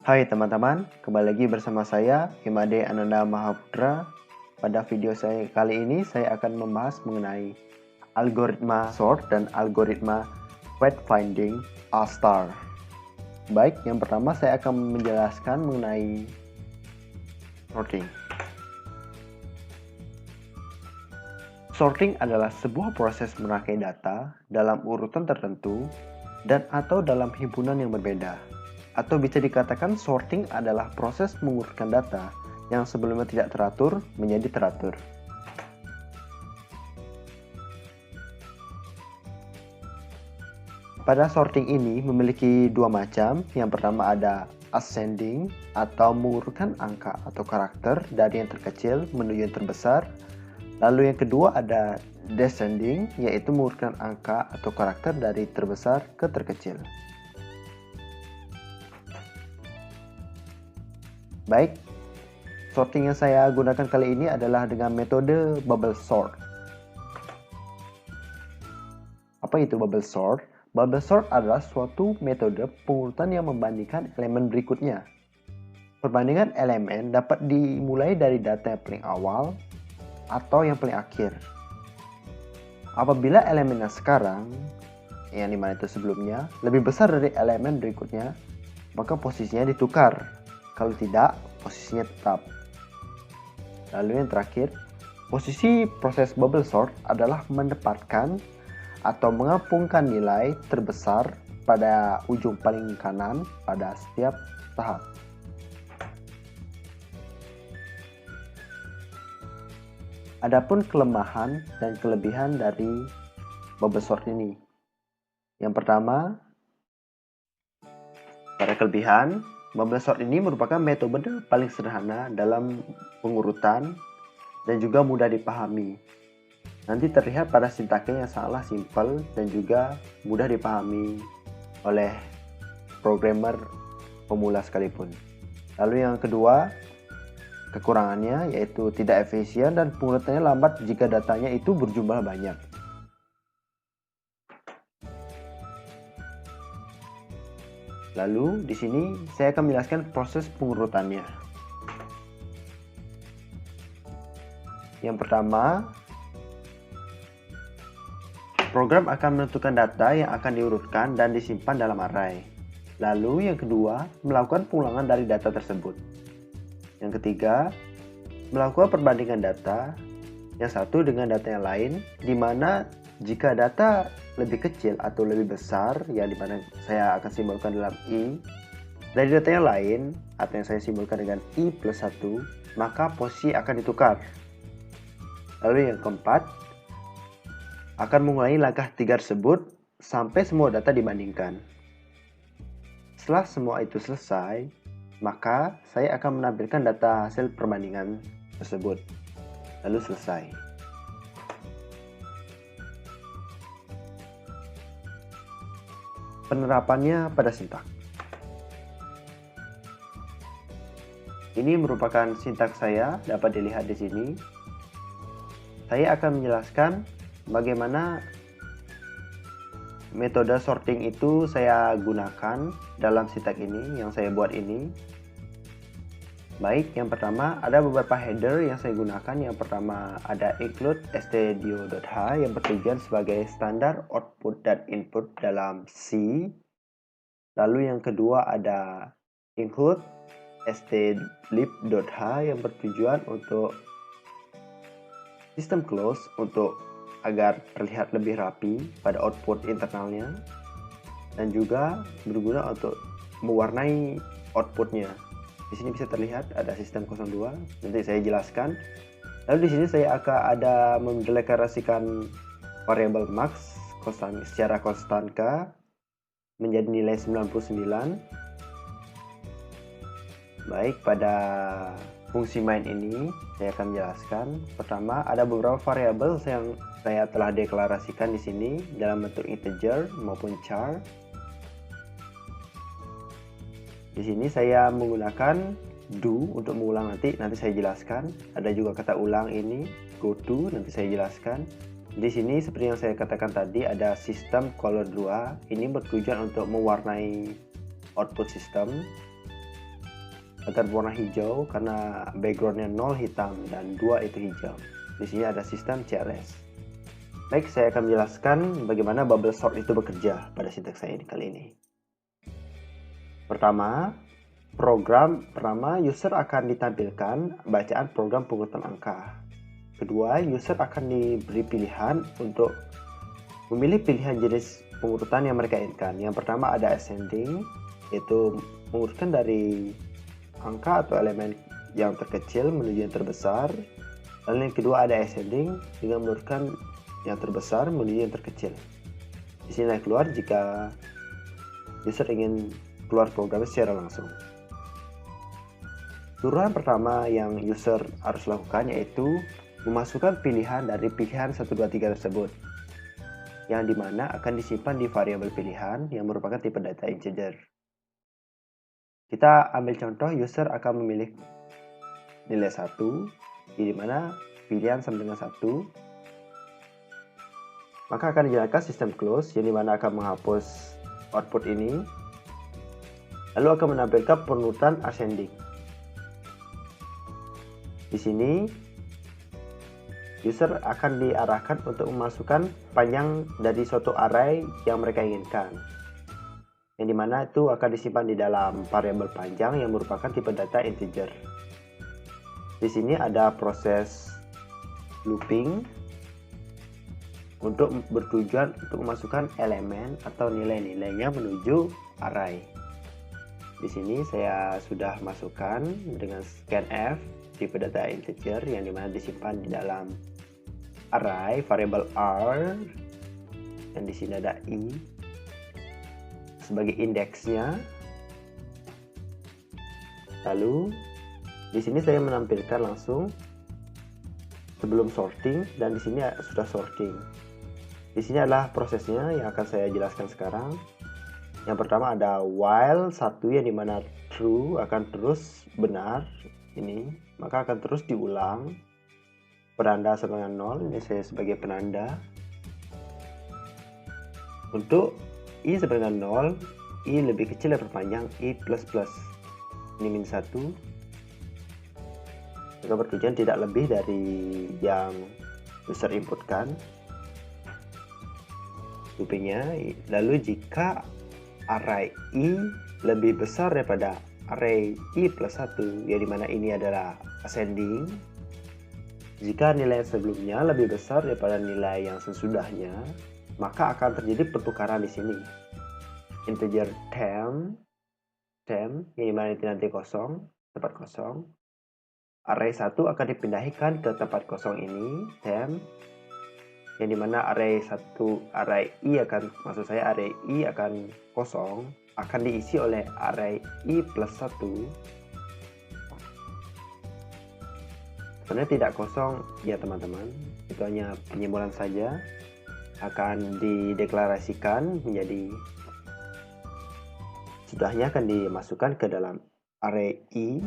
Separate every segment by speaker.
Speaker 1: Hai teman-teman, kembali lagi bersama saya Himade Ananda Mahaputra. Pada video saya kali ini saya akan membahas mengenai algoritma sort dan algoritma fact finding A*STAR. Baik, yang pertama saya akan menjelaskan mengenai sorting. Sorting adalah sebuah proses merangkai data dalam urutan tertentu dan atau dalam himpunan yang berbeda. Atau bisa dikatakan sorting adalah proses mengurutkan data yang sebelumnya tidak teratur menjadi teratur. Pada sorting ini memiliki dua macam. Yang pertama ada ascending atau mengurutkan angka atau karakter dari yang terkecil menuju yang terbesar. Lalu yang kedua ada descending, yaitu mengurutkan angka atau karakter dari terbesar ke terkecil. Baik, sorting yang saya gunakan kali ini adalah dengan metode bubble sort. Apa itu bubble sort? Bubble sort adalah suatu metode pengurutan yang membandingkan elemen berikutnya. Perbandingan elemen dapat dimulai dari data yang paling awal atau yang paling akhir. Apabila elemen yang sekarang, yang dimana itu sebelumnya, lebih besar dari elemen berikutnya, maka posisinya ditukar. Kalau tidak, posisinya tetap. Lalu yang terakhir, posisi proses bubble sort adalah menempatkan atau mengampungkan nilai terbesar pada ujung paling kanan pada setiap tahap. Adapun kelemahan dan kelebihan dari bubble sort ini. Yang pertama, pada kelebihan, bubble sort ini merupakan metode paling sederhana dalam pengurutan dan juga mudah dipahami. Nanti terlihat pada sintaksnya yang sangatlah simpel dan juga mudah dipahami oleh programmer pemula sekalipun. Lalu yang kedua, kekurangannya yaitu tidak efisien dan pengurutannya lambat jika datanya itu berjumlah banyak. Lalu di sini saya akan menjelaskan proses pengurutannya. Yang pertama, program akan menentukan data yang akan diurutkan dan disimpan dalam array. Lalu yang kedua, melakukan pengulangan dari data tersebut. Yang ketiga, melakukan perbandingan data yang satu dengan data yang lain, di mana jika data lebih kecil atau lebih besar, yang dimana saya akan simbolkan dalam I, dari data yang lain, atau yang saya simbolkan dengan I plus 1, maka posisi akan ditukar. Lalu yang keempat, akan mengulangi langkah 3 tersebut sampai semua data dibandingkan. Setelah semua itu selesai, maka saya akan menampilkan data hasil perbandingan tersebut. Lalu selesai. Penerapannya pada sintaks. Ini merupakan sintaks saya, dapat dilihat di sini. Saya akan menjelaskan bagaimana metode sorting itu saya gunakan dalam sintaks ini yang saya buat ini. Baik, yang pertama ada beberapa header yang saya gunakan. Yang pertama ada include stdio.h yang bertujuan sebagai standar output dan input dalam C. Lalu yang kedua ada include stdlib.h yang bertujuan untuk sistem close untuk agar terlihat lebih rapi pada output internalnya, dan juga berguna untuk mewarnai outputnya. Di sini bisa terlihat ada sistem 02, nanti saya jelaskan. Lalu di sini saya akan ada mendeklarasikan variabel max secara konstanka menjadi nilai 99. Baik, pada fungsi main ini saya akan menjelaskan. Pertama, ada beberapa variabel yang saya telah deklarasikan di sini dalam bentuk integer maupun char. Di sini saya menggunakan do untuk mengulang, nanti saya jelaskan. Ada juga kata ulang ini go to, nanti saya jelaskan. Di sini seperti yang saya katakan tadi ada sistem color 2. Ini bertujuan untuk mewarnai output sistem. agar warna hijau karena backgroundnya 0 hitam dan 2 itu hijau. Di sini ada sistem CLS. Baik, saya akan menjelaskan bagaimana bubble sort itu bekerja pada sinteks saya kali ini. Pertama, user akan ditampilkan bacaan program pengurutan angka. Kedua, user akan diberi pilihan untuk memilih pilihan jenis pengurutan yang mereka inginkan. Yang pertama ada ascending, yaitu mengurutkan dari angka atau elemen yang terkecil menuju yang terbesar. Lalu yang kedua ada ascending, dengan mengurutkan yang terbesar menuju yang terkecil. Di sini keluar jika user ingin keluar programnya secara langsung. Turunan pertama yang user harus lakukan yaitu memasukkan pilihan dari pilihan 1, 2, 3 tersebut, yang dimana akan disimpan di variabel pilihan yang merupakan tipe data integer. Kita ambil contoh, user akan memilih nilai 1, di mana pilihan sama dengan 1, maka akan dijalankan sistem close, yang dimana akan menghapus output ini, lalu akan menampilkan penurutan ascending. Di sini user akan diarahkan untuk memasukkan panjang dari suatu array yang mereka inginkan, yang dimana itu akan disimpan di dalam variabel panjang yang merupakan tipe data integer. Di sini ada proses looping untuk bertujuan untuk memasukkan elemen atau nilai-nilainya menuju array. Di sini saya sudah masukkan dengan scanf tipe data integer yang dimana disimpan di dalam array variabel r, dan di sini ada i sebagai indeksnya. Lalu di sini saya menampilkan langsung sebelum sorting, dan di sini sudah sorting. Di sini adalah prosesnya yang akan saya jelaskan sekarang. Yang pertama ada while 1 yang dimana true akan terus benar ini, maka akan terus diulang. Penanda sama dengan 0, ini saya sebagai penanda. Untuk i sama dengan 0, i lebih kecil dari perpanjang i plus plus. Ini min 1. Maka bertujuan tidak lebih dari yang user inputkan loopingnya. Lalu jika array i lebih besar daripada array i plus 1, yang dimana ini adalah ascending, jika nilai sebelumnya lebih besar daripada nilai yang sesudahnya, maka akan terjadi pertukaran di sini. Integer temp yang dimana itu nanti kosong, tempat kosong. Array 1 akan dipindahkan ke tempat kosong ini, temp, yang dimana array i akan kosong, akan diisi oleh array i plus 1. Sebenarnya tidak kosong ya teman-teman, itu hanya penyimbolan saja. Akan dideklarasikan menjadi, sudahnya akan dimasukkan ke dalam array i,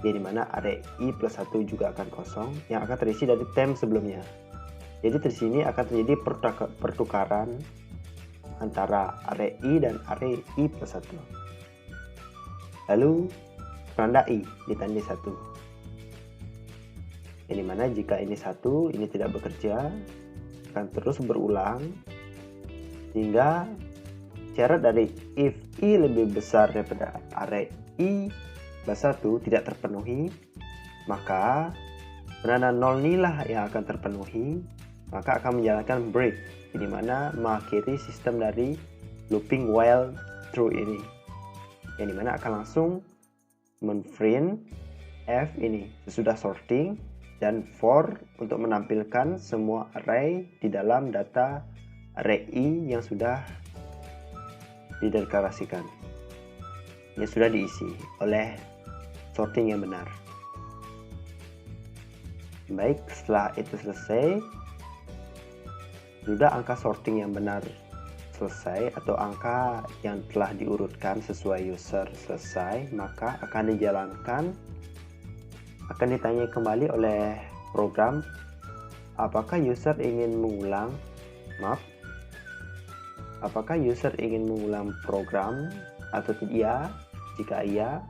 Speaker 1: yang dimana array i plus 1 juga akan kosong, yang akan terisi dari temp sebelumnya. Jadi di sini akan terjadi pertukaran antara array i dan array i plus 1. Lalu penanda i ditandai 1, yang dimana jika ini 1, ini tidak bekerja, akan terus berulang sehingga syarat dari if i lebih besar daripada array i plus 1 tidak terpenuhi, maka penanda 0 inilah yang akan terpenuhi, maka akan menjalankan break, di mana mengakhiri sistem dari looping while true ini, yang dimana akan langsung men-print f ini sesudah sorting, dan for untuk menampilkan semua array di dalam data array i yang sudah dideklarasikan, yang sudah diisi oleh sorting yang benar. Baik, setelah itu selesai, sudah angka sorting yang benar selesai atau angka yang telah diurutkan sesuai user selesai, maka akan dijalankan, akan ditanya kembali oleh program apakah user ingin mengulang program atau tidak. Jika iya,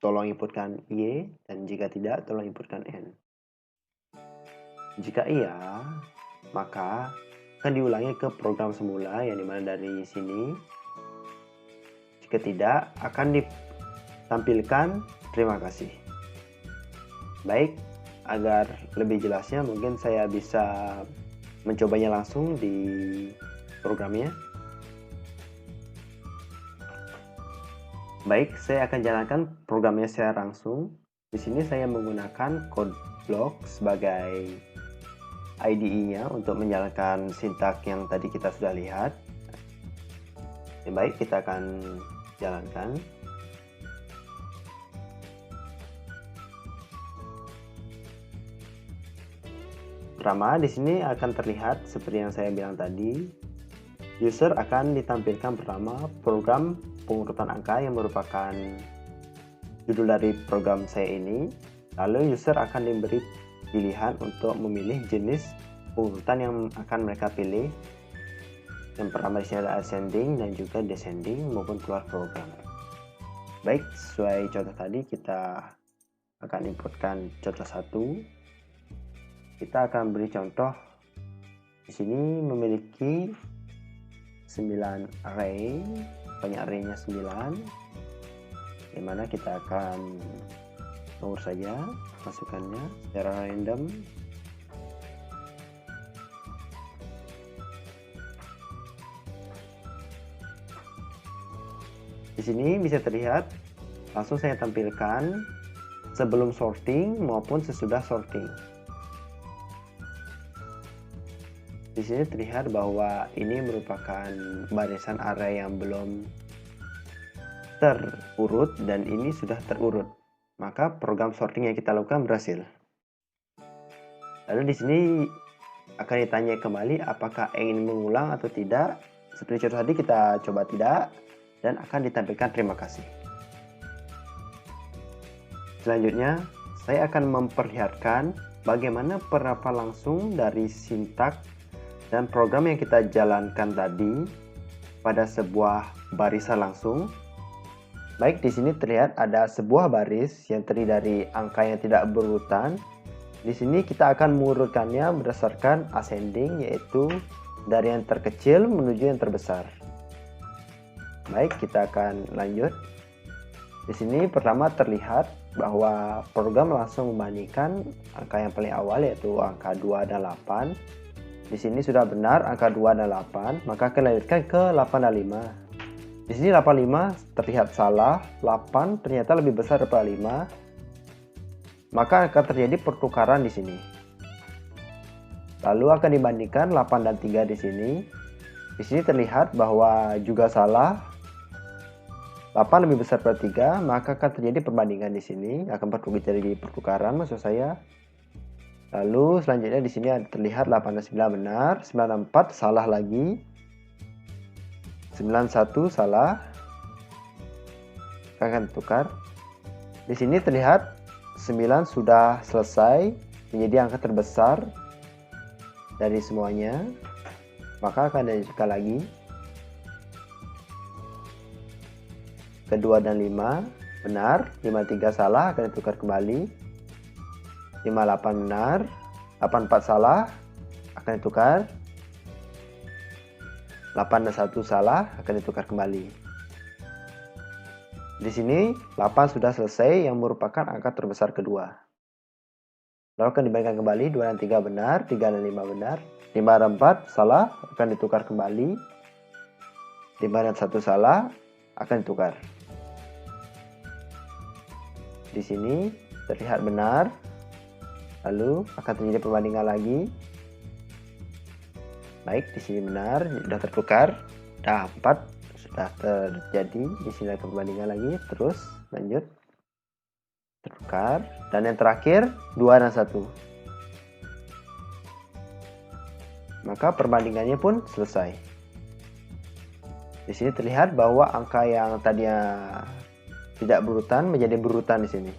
Speaker 1: tolong inputkan Y, dan jika tidak, tolong inputkan N. Jika iya, maka akan diulangi ke program semula yang dimana dari sini. Jika tidak, akan ditampilkan terima kasih. Baik, agar lebih jelasnya mungkin saya bisa mencobanya langsung di programnya. Baik, saya akan jalankan programnya secara langsung. Di sini saya menggunakan CodeBlock sebagai IDE-nya untuk menjalankan sintak yang tadi kita sudah lihat. Baik, kita akan jalankan. Pertama, di sini akan terlihat seperti yang saya bilang tadi. User akan ditampilkan pertama program pengurutan angka yang merupakan judul dari program saya ini. Lalu user akan diberi pilihan untuk memilih jenis pengurutan yang akan mereka pilih. Yang pertama di sini ada ascending dan juga descending maupun keluar program. Baik, sesuai contoh tadi kita akan inputkan contoh 1. Kita akan beri contoh. Di sini memiliki 9 array, banyak arraynya 9, dimana kita akan mengurus saja masukannya secara random. Di sini bisa terlihat, langsung saya tampilkan sebelum sorting maupun sesudah sorting. Di sini terlihat bahwa ini merupakan barisan array yang belum terurut dan ini sudah terurut. Maka program sorting yang kita lakukan berhasil. Lalu di sini akan ditanya kembali apakah ingin mengulang atau tidak. Seperti contoh tadi kita coba tidak dan akan ditampilkan terima kasih. Selanjutnya, saya akan memperlihatkan bagaimana penerapan langsung dari sintak dan program yang kita jalankan tadi pada sebuah barisan langsung. Baik, di sini terlihat ada sebuah baris yang terdiri dari angka yang tidak berurutan. Di sini kita akan mengurutkannya berdasarkan ascending, yaitu dari yang terkecil menuju yang terbesar. Baik, kita akan lanjut. Di sini pertama terlihat bahwa program langsung membandingkan angka yang paling awal, yaitu angka 2 dan 8. Di sini sudah benar angka 2 dan 8, maka akan lanjutkan ke 8 dan 5. Di sini 85 terlihat salah, 8 ternyata lebih besar daripada 5. Maka akan terjadi pertukaran di sini. Lalu akan dibandingkan 8 dan 3 di sini. Di sini terlihat bahwa juga salah. 8 lebih besar daripada 3, maka akan terjadi perbandingan di sini, akan terjadi pertukaran maksud saya. Lalu selanjutnya di sini terlihat 8 dan 9 benar, 9 dan 4 salah lagi, 91 salah, akan tukar. Di sini terlihat 9 sudah selesai menjadi angka terbesar dari semuanya, maka akan dilanjutkan lagi. Kedua dan 5 benar, 53 salah, akan ditukar kembali. 58 benar, 84 salah, akan ditukar. 8 dan 1 salah, akan ditukar kembali. Di sini 8 sudah selesai yang merupakan angka terbesar kedua. Lalu akan dibandingkan kembali, 2 dan 3 benar, 3 dan 5 benar, 5 dan 4 salah, akan ditukar kembali. 5 dan 1 salah, akan ditukar. Di sini terlihat benar. Lalu akan terjadi perbandingan lagi. Baik, di sini benar, sudah tertukar. Nah, 4 sudah terjadi. Di sini ada perbandingan lagi. Terus lanjut. Tertukar. Dan yang terakhir 2 dan 1. Maka perbandingannya pun selesai. Di sini terlihat bahwa angka yang tadinya tidak berurutan menjadi berurutan di sini.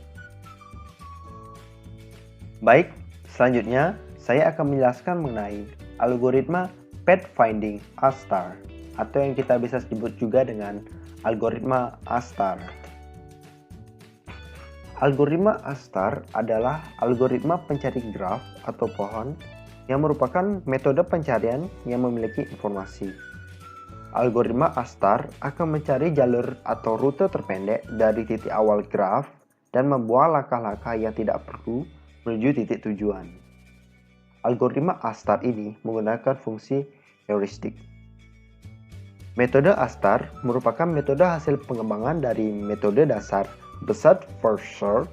Speaker 1: Baik, selanjutnya saya akan menjelaskan mengenai algoritma pathfinding A** atau yang kita bisa sebut juga dengan algoritma A**. Algoritma A-star adalah algoritma pencari graf atau pohon yang merupakan metode pencarian yang memiliki informasi. Algoritma A-star akan mencari jalur atau rute terpendek dari titik awal graf dan membuat langkah-langkah yang tidak perlu menuju titik tujuan. Algoritma A-star ini menggunakan fungsi heuristik. Metode A-star merupakan metode hasil pengembangan dari metode dasar Bessart first search.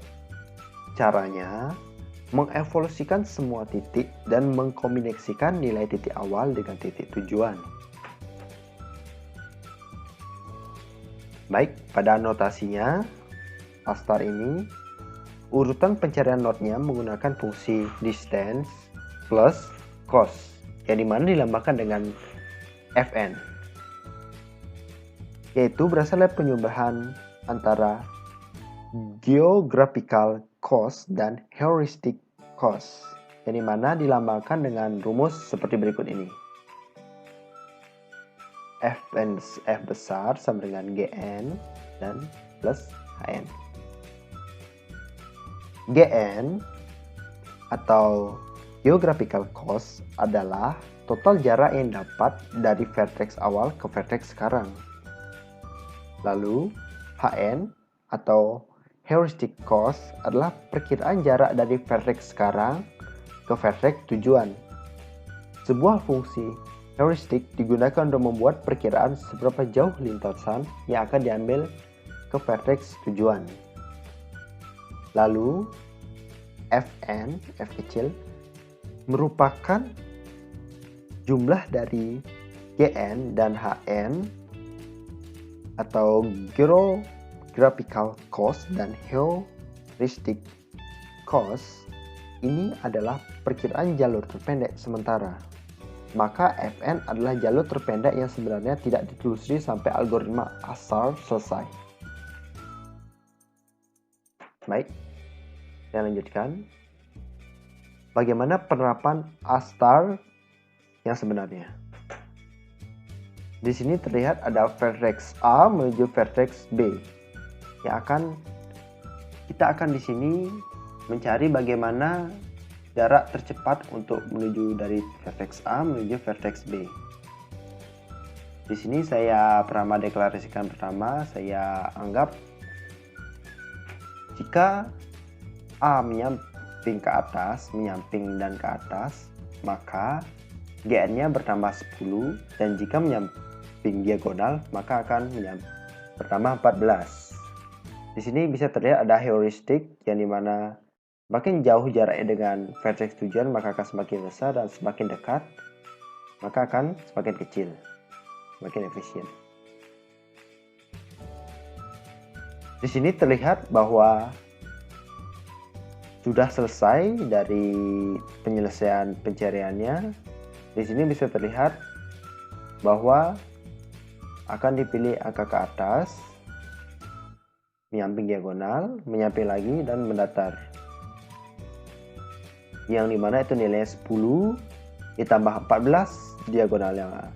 Speaker 1: Caranya mengevolusikan semua titik dan mengkombinasikan nilai titik awal dengan titik tujuan. Baik, pada notasinya A-star ini urutan pencarian node-nya menggunakan fungsi distance plus cost yang dimana dilambangkan dengan Fn, yaitu berasal dari penyubahan antara geographical cost dan heuristic cost yang dimana dilambangkan dengan rumus seperti berikut ini. F besar sama dengan Gn dan plus Hn. Gn atau geographical cost adalah total jarak yang dapat dari vertex awal ke vertex sekarang. Lalu Hn atau heuristic cost adalah perkiraan jarak dari vertex sekarang ke vertex tujuan. Sebuah fungsi heuristik digunakan untuk membuat perkiraan seberapa jauh lintasan yang akan diambil ke vertex tujuan. Lalu Fn, F kecil, merupakan jumlah dari Gn dan Hn atau geographical cost dan heuristic cost. Ini adalah perkiraan jalur terpendek sementara. Maka Fn adalah jalur terpendek yang sebenarnya tidak ditelusuri sampai algoritma A-star selesai. Baik, saya lanjutkan. Bagaimana penerapan A-star yang sebenarnya? Di sini terlihat ada vertex A menuju vertex B. Kita akan di sini mencari bagaimana jarak tercepat untuk menuju dari vertex A menuju vertex B. Di sini saya pernah deklarasikan pertama, saya anggap jika A menyamping ke atas, menyamping dan ke atas, maka Gn-nya bertambah 10, dan jika menyamping diagonal, maka akan bertambah 14. Di sini bisa terlihat ada heuristik yang dimana semakin jauh jaraknya dengan vertex tujuan maka akan semakin besar, dan semakin dekat maka akan semakin kecil, semakin efisien. Di sini terlihat bahwa sudah selesai dari penyelesaian pencariannya. Di sini bisa terlihat bahwa akan dipilih angka ke atas, menyamping diagonal, menyamping lagi, dan mendatar. Yang dimana itu nilainya 10 ditambah 14 diagonalnya.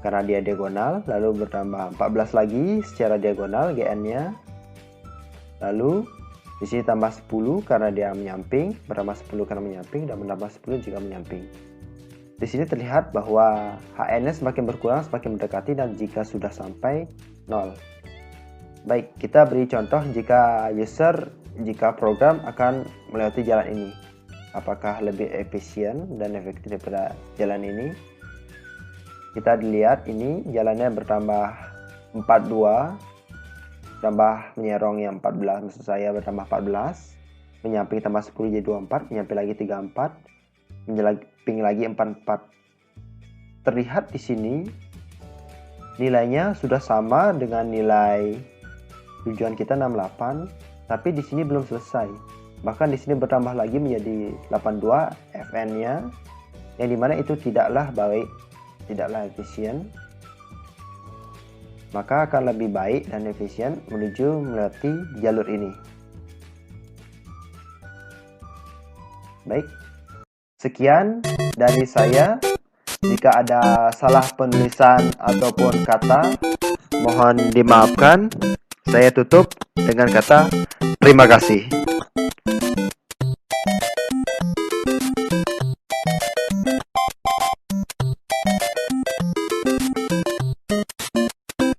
Speaker 1: Karena dia diagonal, lalu bertambah 14 lagi secara diagonal Gn-nya. Lalu di sini tambah 10 karena dia menyamping, bertambah 10 karena menyamping, dan menambah 10 jika menyamping. Di sini terlihat bahwa Hn-nya semakin berkurang semakin mendekati, dan jika sudah sampai 0. Baik, kita beri contoh jika program akan melewati jalan ini. Apakah lebih efisien dan efektif daripada jalan ini? Kita dilihat ini jalannya bertambah 42, tambah menyerong yang 14, maksud saya bertambah 14, menyamping tambah 10 jadi 24, menyamping lagi 34, menyamping lagi 44. Terlihat di sini nilainya sudah sama dengan nilai tujuan kita 68, tapi di sini belum selesai. Bahkan di sini bertambah lagi menjadi 82 Fn-nya, yang dimana itu tidaklah baik, tidaklah efisien. Maka akan lebih baik dan efisien menuju melewati jalur ini. Baik, sekian dari saya. Jika ada salah penulisan ataupun kata, mohon dimaafkan. Saya tutup dengan kata Terima kasih.